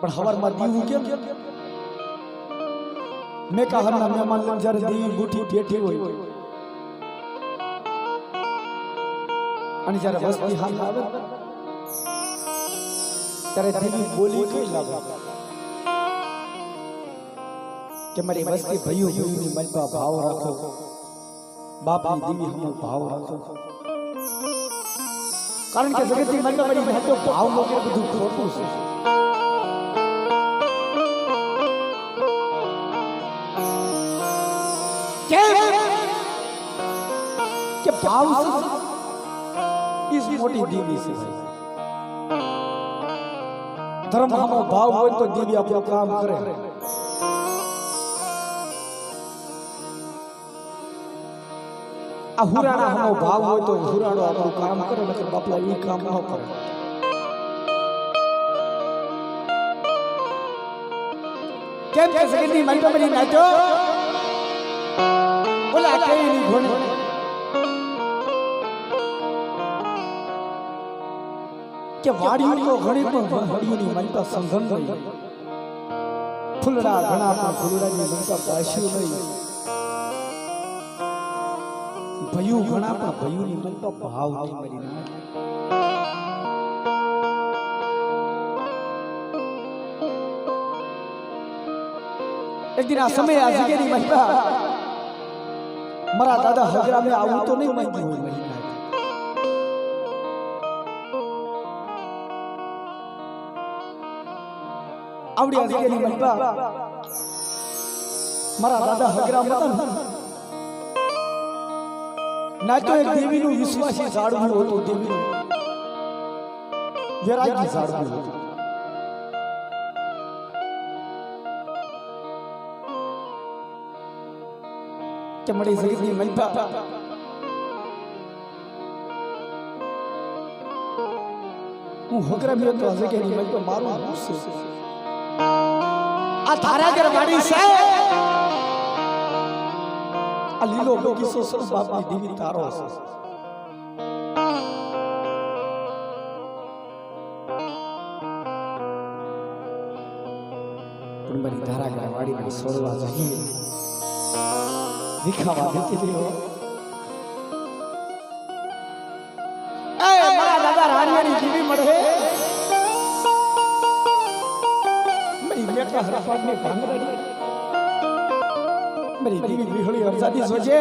પણ હવારમાં દીવું કેમ મેં કહરના મહેમાન લઈને જ્યારે દીવી બુઠી બેઠી હોય અને જ્યારે વસ્તી હાલ આવે ત્યારે દીવી બોલી કઈ લાગે કે મારી વસ્તી ભયું ભયુંની મનપા ભાવ રાખો બાપની દીવી હમો ભાવ રાખો કારણ કે જગતની મનપા મારી ભાતો ભાવ વગર બધું ખોટું છે કે ભાવ इस मोटी देवी से धर्म हमो भाव हो तो देवी अपना काम करे हुराना हमो भाव हो तो हुराड़ो अपना काम करे मतलब बापला ये काम न करे केम के सगनी मन को बनी नाचो बोला कई नहीं घोड़े के वाड़ियों को घड़ी तो वाड़ियों ની મનતા સંગમ નહીં ફૂલડા ઘણા પણ ફૂલડાની મનતા પાસ્યું નહીં ભયું ઘણા પણ ભયુંની મનતા ભાવ નહીં મરી ના એક દિન આ સમય આ જગ્યાની મનતા મારા દાદા હજરા મે આવું તો નહીં માંગી હોય મહિના आवड़ी आगे नहीं बनता मारा दादा हगरा मतन ना तो एक देवी नु विश्वासी जाड़વું हो तो देवी वैरागी जाड़વું हो के मड़ी जगत ની મનપા હું હગરા મે તો જગ્યા ની મનપા મારું છે आ धारागर वाड़ी से आ लीलो बगीचो सब बापनी देवी तारो से पण मारी धारागर वाड़ी में सोड़वा जाइए दिखावा देती हो ए मारा दादा रानियानी देवी मळे हरपाट में भांगड़ी मेरी देवी बिहड़ी अरजादी सोचे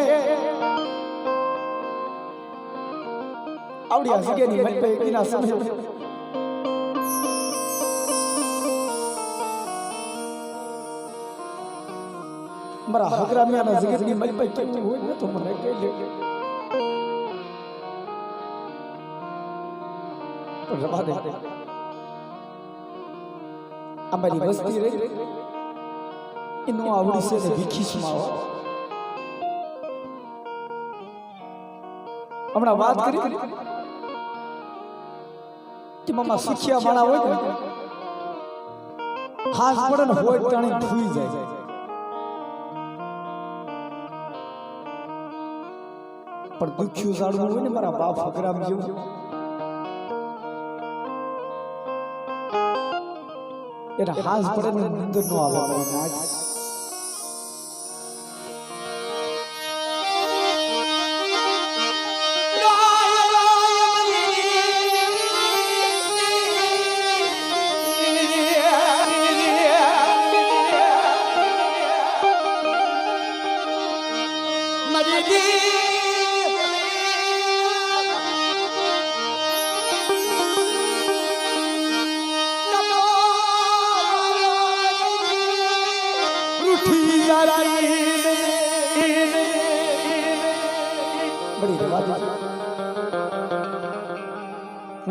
आवड़ी हंसी के नहीं मन पे एक समय मरा हगरा में आना जगत नहीं मन पे क्यों हुए ना तो मरे के ले पर रवा दे અમારી વસ્તી રહી એનો આવડી છે ને વિખીસમાં હમણાં વાત કરી કે મામા સુખિયા માણા હોય ને હાથ પડે ને હોય ટાણી ધૂઈ જાય પણ દુખ્યું જાડવું હોય ને મારા બાપ હગરામ જેવું એના હાથ પડે ને નીંદર નો આવે મારી નાચ बड़ी रवा दी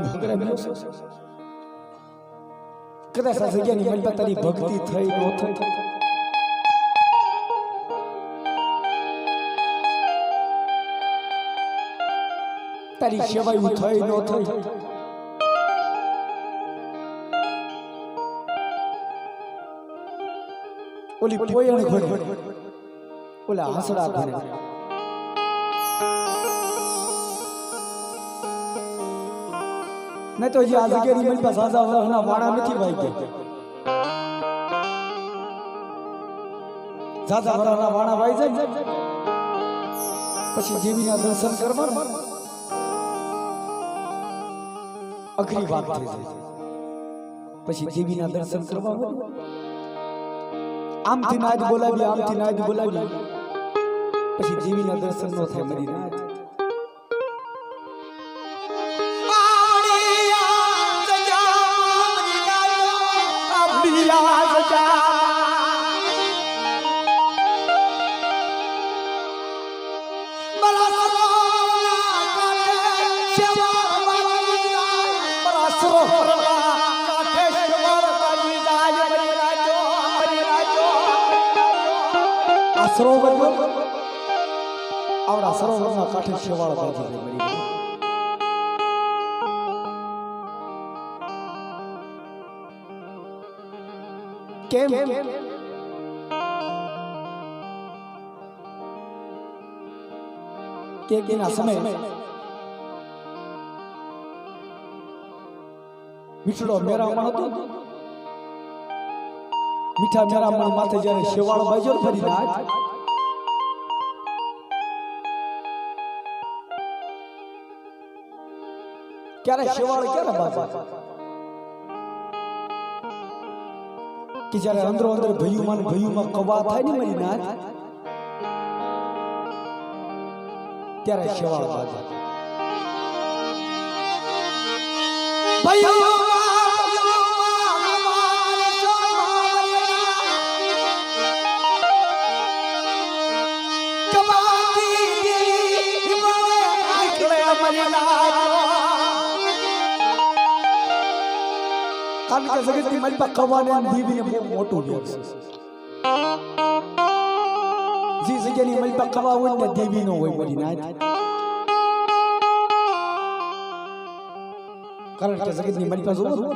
भगरा में कदा सा जग्या ની મનપા તારી ભક્તિ થઈ નો થઈ તારી સેવા થઈ નો થઈ ઓલી પોયણ ઘોડે ઓલા હસડા ઘોડે नहीं तो ये आज के रिमल पर साजा वाला वाड़ा में थी भाई के દાદા વરાના વાણા વાઈ જાય પછી દેવીના દર્શન કરવા અઘરી વાત થઈ જાય પછી દેવીના દર્શન કરવા આમથી નાદ બોલાવી પછી દેવીના દર્શન નો થાય મરી નાથ સરોવર આવડા સરોવરના કાંઠે શેવાળ બાજી મરી કેમ કે કેના સમય મીઠડો મેરામણ હતો મીઠા મેરામણ માથે જ્યારે શેવાળ બાજ્યો ફરી નાથ ક્યારે શેવાળ ક્યારે બાજે કે જ્યારે અંદરો અંદર ભયુમાં કવા થાય ને મરી નાથ ત્યારે શેવાળ બાજે કારણ કે જગતની મલપા કવાને દેવીને બહુ મોટું વેર છે જે જગ્યાની મલપા કવા હોય ને દેવી નો હોય મરી નાથ કારણ કે જગતની મલપા જોવો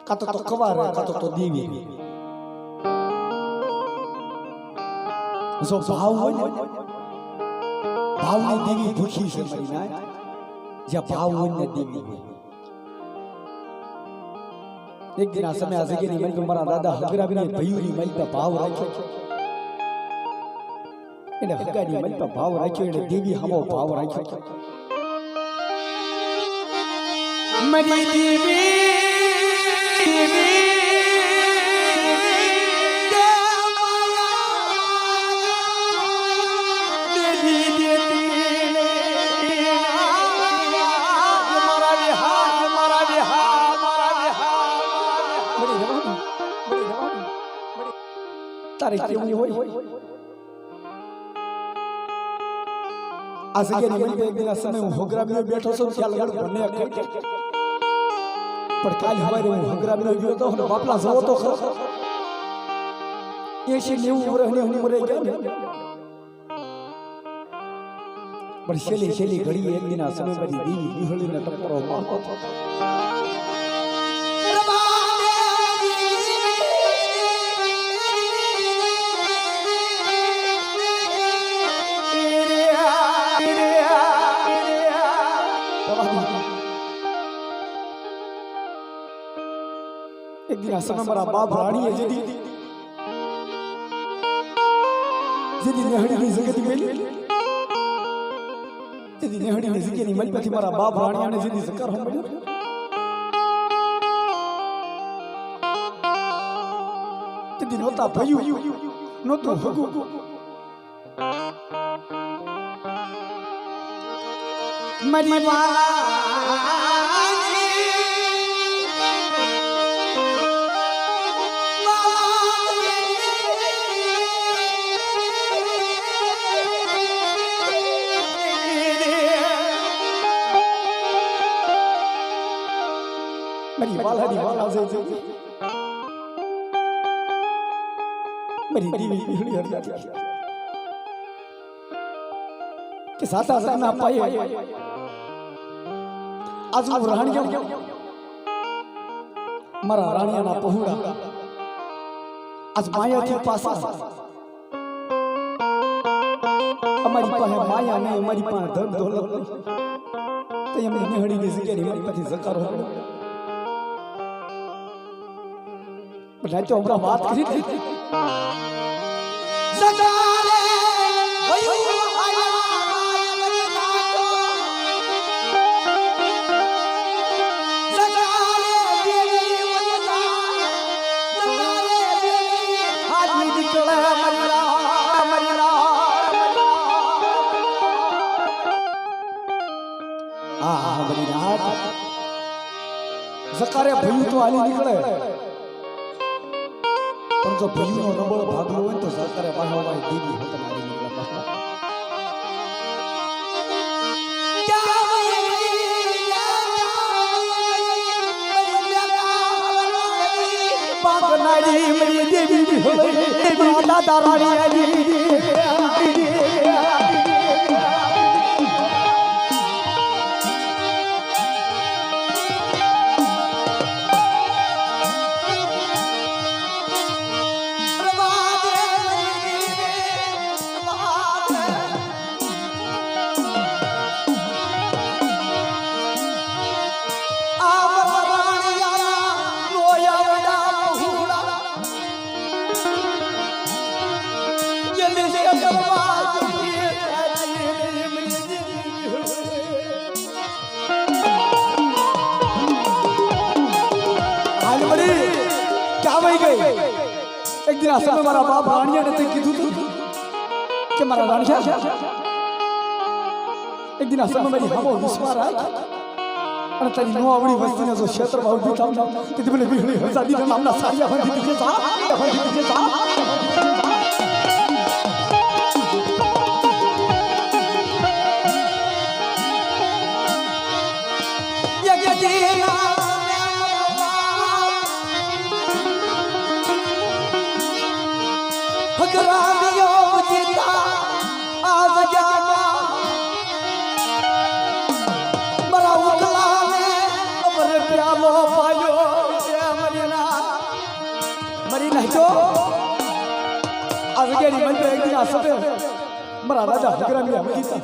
કાતો તો કવા રહે કાતો તો દેવી જો ભાવ હોય ને ભાવની દેવી ભૂખી છે મરી નાથ જ્યાં ભાવ હોય ને દેવી હોય એક દિન આ સમય આ જગ્યાની મલપા મારા દાદા હગરાવીને ભયુની મલપા ભાવ રાખ્યો એને હગાની મલપા ભાવ રાખ્યો એને દેવી હમો ભાવ રાખ્યો મરી દેવી તારે કેવું હોય આ જગ્યાની મલપા એક દિન આ સમય હું હગરાવીને બેઠો છું ખ્યાલ ગળ બને પણ કાલ હવારે હું હગરાવીને ગયો તો ને બાપલા જોવો તો ખરો 80-90 વર્ષની ઉંમરે ગયા ને પણ છેલ્લી ઘડી એક દિન આ સમય મારી દેવી વિહળીને ટપોરો મારતો હતો એક દિન આ સમય મારા બાપ રાણીએ જેદી નેહડીની જગ્યાથી મેલી જેદી નેહડીની જગ્યાની મલપાથી મારા બાપ રાણીયાને જેદી સકાર મળ્યો જેદી નહોતા ભયું નહોતું હગું મારી વાલા છે મારી દેવી વિહળી હતી કે સાતા સગના પાયે આજ હું રાણીયા મારા રાણીયાના પહોળા આજ માયાથી પાસા અમારી પાસે માયા નહીં અમારી પાસે ધન દોલત નહીં તો એમની નેહડીની જગ્યાની મારી પાસે જકારો બધા તો હમણાં વાત કરી હતી સગારે ભયું આયા મને નાતો સગારે દેવી વયતા સગારે દેવી હાજી નીકળે મરલા આ બની રાત સકારે ભયું તો હાલી નીકળે પણ જો ભયુંનો નબળો ભાગલો હોય તો સકારે પાછો દેવી હોત હાલી નીકળે પાગનારી મરી દેવી દાદા રાણી एक दिन आश्रम में मारा बाप रानिया ने ते कीधुं तू के मारा राणिया एक दिन आश्रम में मेरी हमो विश्वास आया અને તારી નો આવડી વસ્તીને જો ક્ષેત્રમાં ઉભી થાવ કે તે મને વિહળી હજાદી ના નામના સારિયા બંધી દીધે જા मरा राजा हगरा में हमेशा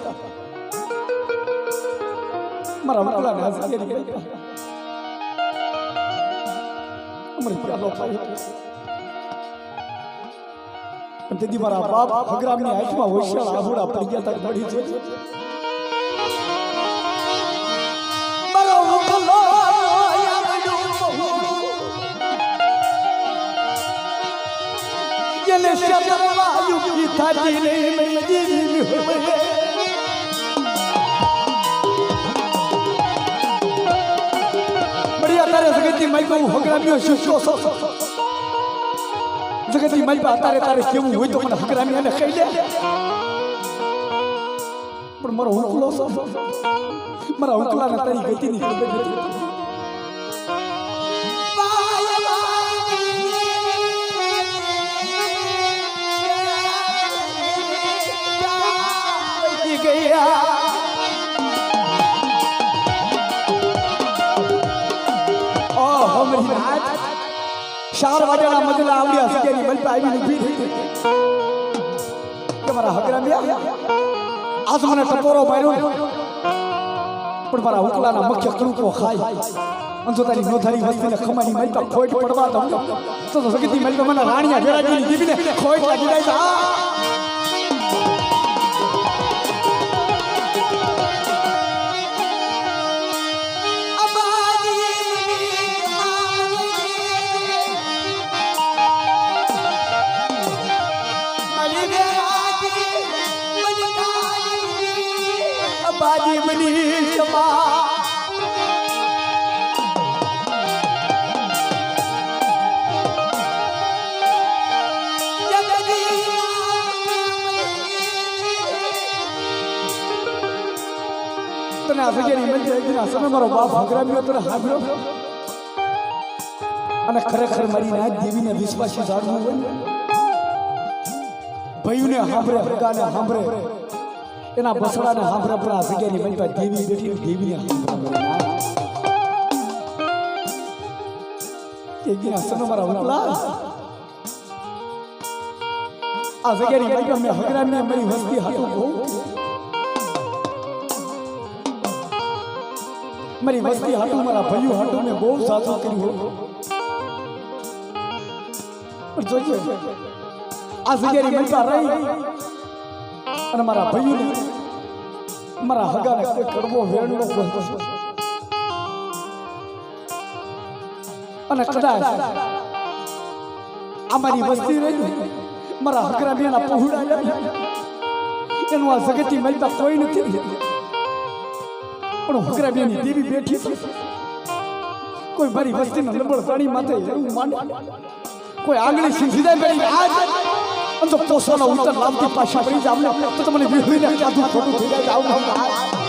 मरा वकला ने हंस के निकल मरी प्यालो पायो अंते दी मरा बाप हगरा में आंख में होशियार आहुड़ा पड़ गया तक बड़ी छे मरो वकलो या बडू बहु ये ले शर्मा की थाती नहीं मेरी देवी बढ़िया तारे जगती माई को हगरा में शिशो जगती माई बा तारे तारे केवू होय तो मन हगरा में ने खाई ले पर मरो हुकलो मरा हुकला ने तारी गति नहीं गया ओ हमरी रात शार वाला मजला आवड़ी हसकेरी बल पे आई भी के मारा हगरा में आज मने टपोरो मार्यो पण मारा हुकला ना मुख्य कणको खाई अंजो तारी नोधारी वस्ती ने खमानी मई तो खोट पड़वा दो तो सगती मई तो मने राणिया भेराजी दीवी ने खोट लागी जाय सा बाजी मनी शमा तना सजेरी मंजे एक दिन समय मारो बाप हगरा में तो हाबरो અને ખરેખર મારી ના દેવીને વિશ્વાસી જાણવું હોય ભયુને સાંભળે હગાને સાંભળે એના બસડાને સાંભળે પર આ જગ્યાની મનપા દેવી બેઠી દેવીને સાંભળે એક દિન સમય મારા ઉકલા આ જગ્યાની મનપા મેં હગરામને મારી વસ્તી હાટું બહુ મારી વસ્તી હાટું મારા ભયું હાટું મેં બહુ સાચું કર્યું પણ જોજો આ જગ્યાની મજા રહી અને મારા ભાઈઓને મારા હગાને કોઈ કરવો વેણનો બોલતો અને કદાચ અમારી વસ્તી રહી મારા હગરા બેના પહોળા એનું આ જગતની મજા કોઈ નથી પણ હગરા બેની દેવી બેઠી છે કોઈ મારી વસ્તીના લબડ પાણી માથે એવું માને કોઈ આંગળી સીધી જાય મારી આજ અંતો પોસવાનો ઉત્તર લાવતી પાછી પડી જાવ તો તમને વિહળીને કાઢું ખોટું થઈ જાય આવું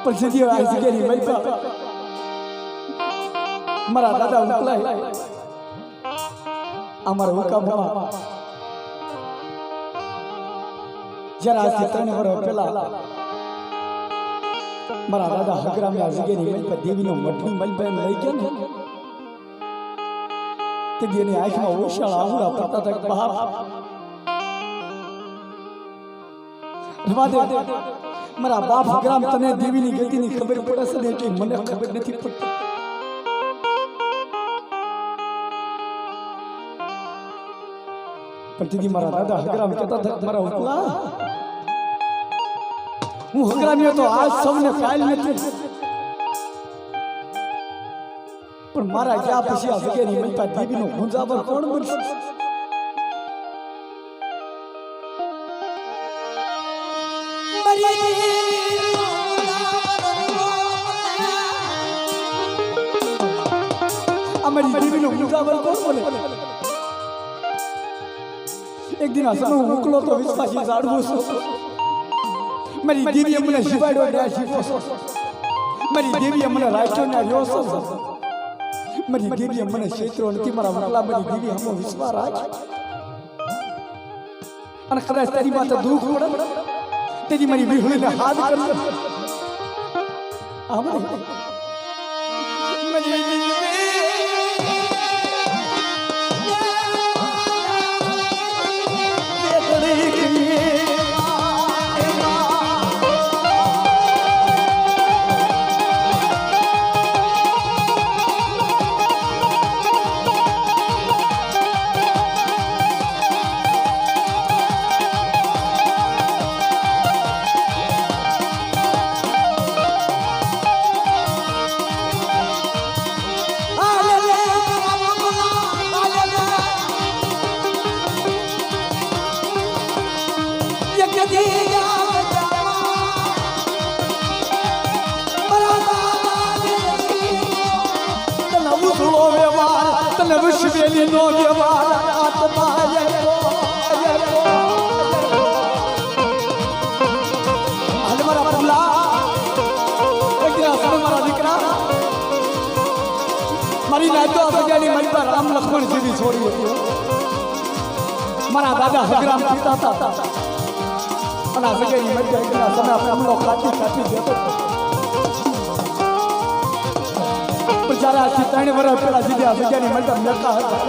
પછી આ જગ્યાની મલબા મારા દાદા ઉકલાય અમારા હુકામમાં જરા આજથી 3 વર્ષ પહેલા મારા દાદા હગરામે આ જગ્યાની મલબા દેવીનો મઠની મલબા લઈ ગયા ને તે દેની આંખમાં ઓશાળ આંગળા પડતા હતા બહાર રવા દે મારા બાપ હગરામ તને દેવીની ગતિની ખબર પડે છે ને એટલી મને ખબર નથી પડતી પણ દીદી મારા દાદા હગરામ કહેતા હતા મારા ઉકલા હું હગરામ્યો તો આજ સૌને કાલ નથી પણ મારા ગયા પછી આ જગ્યાની મલપા દેવીનો ગુંજાવર કોણ બનશે અમારી દેવીનો ગુંજાવર કોણ બને એક દિન હસનો મોકલો તો વિશ્વાસી જાડવો છો મારી દેવીએ મને શિવાડો ને શીખો મારી દેવીએ મને રાખ્યો ને રહ્યો છો મારી દેવીએ મને ક્ષેત્રો નથી મારા મોકલા મારી દેવી હમો વિશ્વાસ રાખ અને કદાચ તારી માથે દુઃખ પડે તેની મારી વિહળીને હાથ કરજો આમ વિશ્વેલી નો વ્યવહાર આત્મા મારા પુલા એક દિવસ મારા દીકરા મારી નાતો સજાની મલબા રામ લક્ષ્મણ જેવી છોડી હતી મારા દાદા હગરામ પિતા હતા અને આ સજાની મલબા એકના સમય આપણો કાચી કાચી દેતો જ્યારે આજથી 3 વર્ષ પહેલા જીતે આ જગ્યાની મલબા મેળતા હતા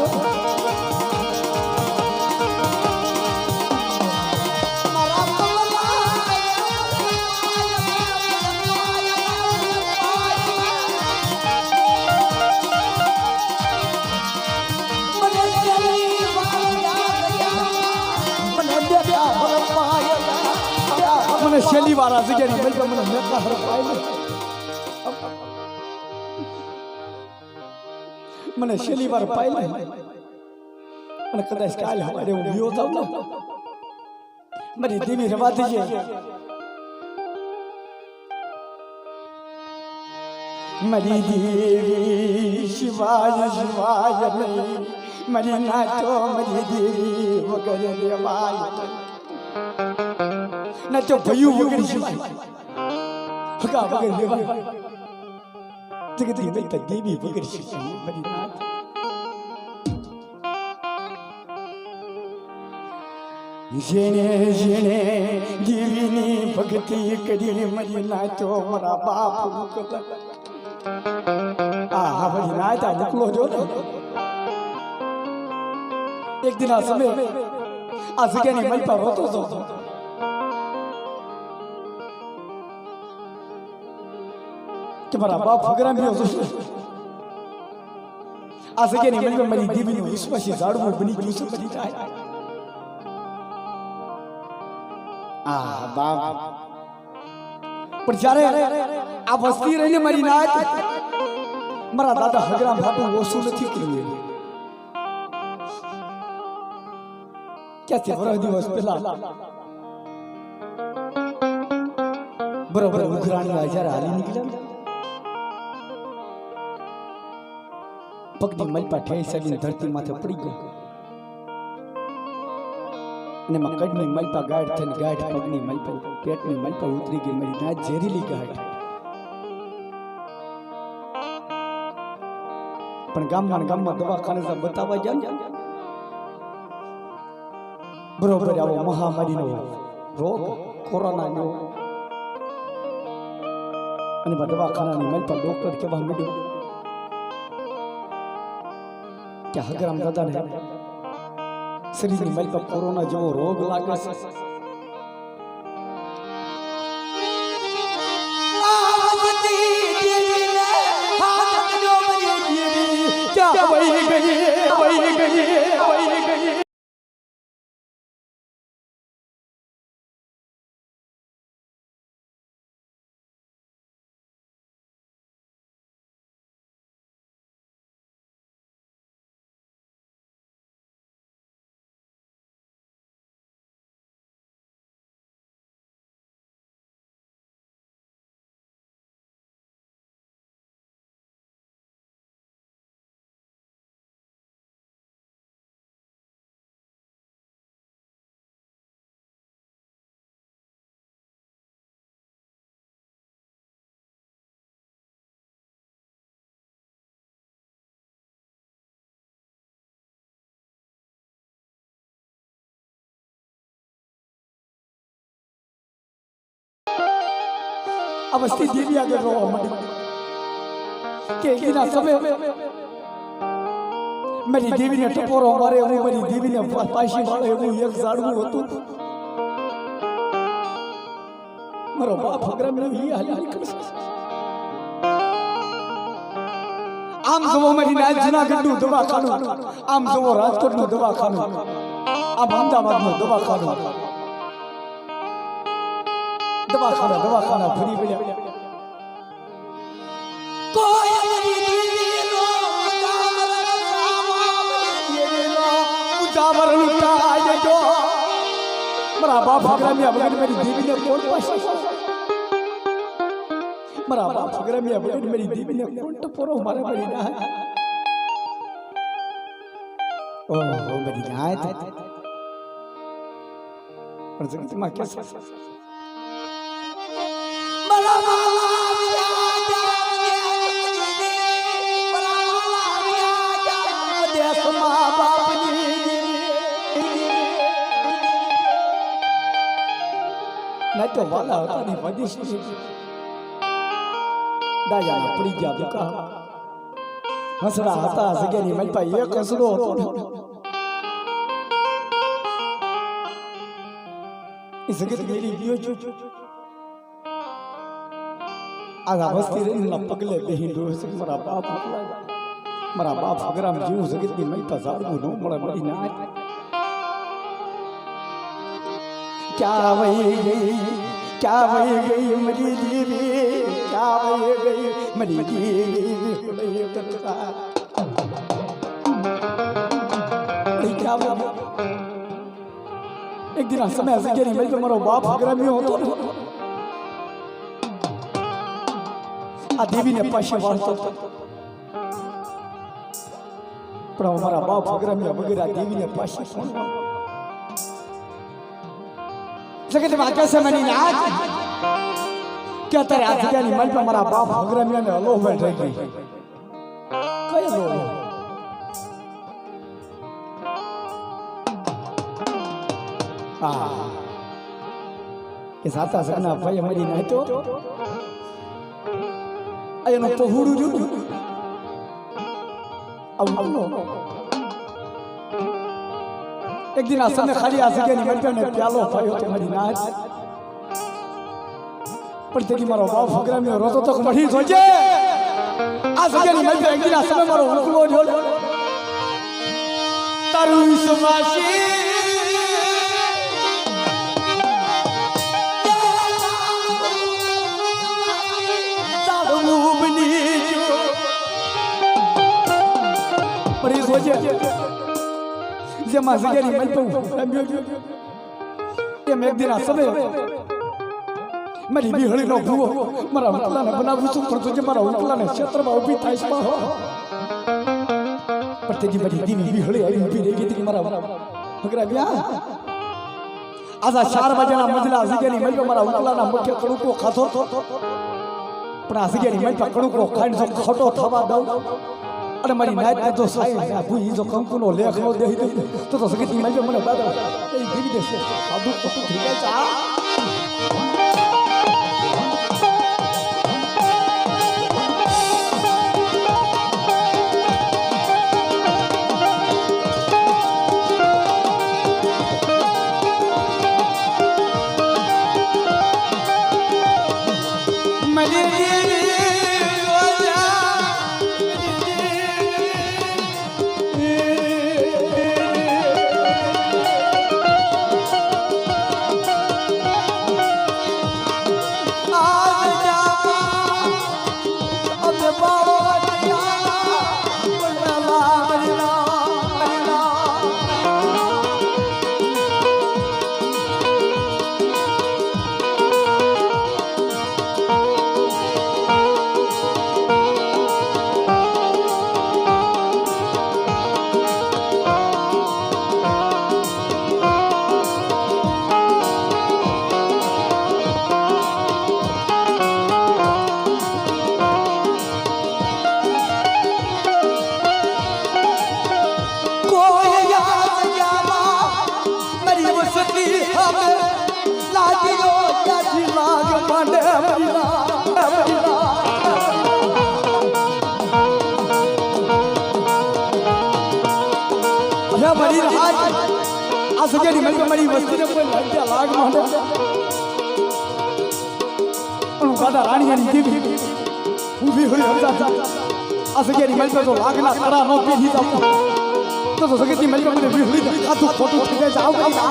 મને છેલ્લી વાર આ જગ્યાની મલબા મને મેળતા હરપાય મને છેલ્લી વાર પાય અને કદાચ કાલે હવારે હું ગયો થાવ ને મારી દેવી રવા દેજે મારી દેવી શિવાય શિવાય નહીં મારી નાચો મારી દેવી વગર રેવાય નાચો ભયું વગર શિવાય હગા વગર લેવા જગતની મેલતા દેવી વગર શીખી મારી નાથ જેને જેને દેવીની ભક્તિ કરી મારી નાચો મારા બાપ આ મારી નાચ આ મોકલો જો ને એક દિન આ સમય આ જગ્યાની મલપા રોતો હતો કે મારા બાપ ફગરામ રહ્યો છે આ જગ્યાની મલપા મારી દેવીનું વિશ્વાસી ઝાડવું બની ગયું છે બની જાય આ બાપ પણ જ્યારે આ વસ્તી રહીને મારી નાચ મારા દાદા હગરામ બાપુ ઓછું નથી કર્યું ક્યાંથી વર્ષ દિવસ પહેલા બરોબર ઉઘરાણી જ્યારે હાલી નીકળ્યા પગની મલપા ઠેઈ સાડીને ધરતી માથે પડી ગયો અને માં કડની મલપા ગાઢ થઈને ગાઢ પગની મલપા પેટની મલપા ઉતરી ગઈ મારી નાચ ઝેરીલી ગાઢ પણ ગામમાં દવાખાને બતાવવા જાય બરોબર આવો મહામારીનો રોગ કોરોનાનો અને દવાખાનાની મલપા ડોક્ટર કહેવા માંડ્યો કે હગરામ દાદાને શરીરની મલપા કોરોના જેવો રોગ લાગે છે આ વસ્તી દેવી આગળ રોવા માંડી કે એના સમય મારી દેવીને ટપોરો મારે એવું મારી દેવીને પાછી વાળે એવું એક ઝાડવું હતું મારો બાપ હગરામ ઈ હાલી નીકળશે આમ જોવો મારી નાચ જુનાગઢનું દવાખાનું આમ જોવો રાજકોટનું દવાખાનું આમ અમદાવાદનું દવાખાનું દવાખાના ફરી વળ્યા કોઈ અમારી દેવીનો ઉજાવર લૂંટાય જો મારા બાપ હગરામિયા વગર મારી દેવીને કોણ પાસે મારા બાપ હગરામિયા વગર મારી દેવીને કોણ ટપોરો મારે મારી ના ઓહો મારી નાત પણ જગતમાં કે તો વાલા હતા ને વધી દાયાના પડી ગયા દુકા હસડા હતા જગ્યાની મલપા એક હસડો હતો એ જગત મેરી ગયો છું આ વસ્તી રહીને પગલે બેહી રહ્યો છે મારા બાપ હગરામ જેવું જગતની મલપા ઝાડવું ન મળે મળી ના क्या वही गई मरी देवी क्या वही गई मरी देवी क्या एक दिन समय ऐसे नहीं भाई तो मारो बाप हगरामी होतो आ देवी ने पाशी वाळतो पण हमारा बाप हगरामी वगैरह देवी ने पाशी कोण जगत में आकाश में नाच કે અત્યારે આ જગ્યાની માલ પર મારા બાપ હગરામિયાને હલો બેઠે ગઈ કઈ હલો કે સાતા સગના ભાઈ મરી નાખ્યો એનો પહોળું રહ્યું આવું એક દિન આ સમય ખાલી આ જગ્યાની મરપ્યાને પ્યાલો થયો તો મારી નાચ પણ તેથી મારો બાપ હગરામિયો રોતો તો મળી જોજે આ જગ્યાની મરપ્યા એક દિન આ સમય મારો ઉકલો જોડો તારું વિશ્વાસી પડી જોજે જેમાં જગ્યાની મલપું એમ એક દિન આ સમય મારી બિહળીનો ભૂવો મારા ઉકલાને બનાવું છું પણ તુજે મારા ઉકલાને ક્ષેત્રમાં ઊભી થાય છે પણ તેજી મારી દીવી બિહળી આવી ઊભી રહી ગઈ મારા હગરામિયા આજા 4 વાગ્યાના મજલા જગ્યાની મલપું મારા ઉકલાના મુખ્ય કડુકો ખાધો પણ આ જગ્યાની મલપું કડુકો ખાઈને જો ખોટો થવા દઉં અને મારી નાયત જો સાઈ ભૂઈ જો કંકુનો લેખ નો દેહી દે તો સગીતી માં મને દાદા એ દીવી દેશે સાધુ તો થઈ જાય આ સગેની મલપે મારી વસ્તીને કોઈ લાગ્યા લાગ માંડે પણ દાદા રાણીયાની દેવી ઊભી હોઈ હતા આ સગેની મલપે તો લાગના કડા નો પેઢી જાવ તો સગેની મલપે મને વિહળી ખાતું ખોટું થઈ જાય આવ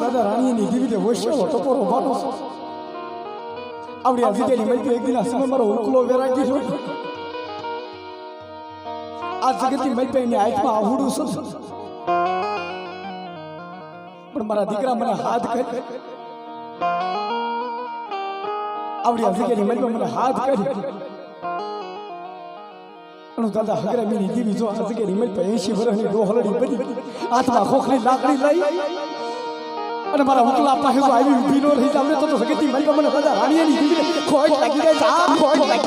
દાદા રાણીની દીવીને વૈશ્યો ટપોરો ભાનો આવડી આ જગ્યાની મલપે એક દિન સમય મારો ઉકલો વેરાગી છો આ જગતની મલપે એની આંખમાં આવડું છે પણ મારા દીકરા મને હાથ કરી આવડી આ જગ્યાની મલપે મને હાથ કરી પણ દાદા હગરામીની દીવી જો આ જગ્યાની મલપે 80 વર્ષની ડોહલડી બની હાથમાં ખોખરી લાકડી લઈ અને મારા ઉકલા પાસે જો આવી ઊભી નો રહી જાવ તો સગતી મલપે મને દાદા રાણીયાની દીવીને ખોટ લાગી જાય ખોટ લાગી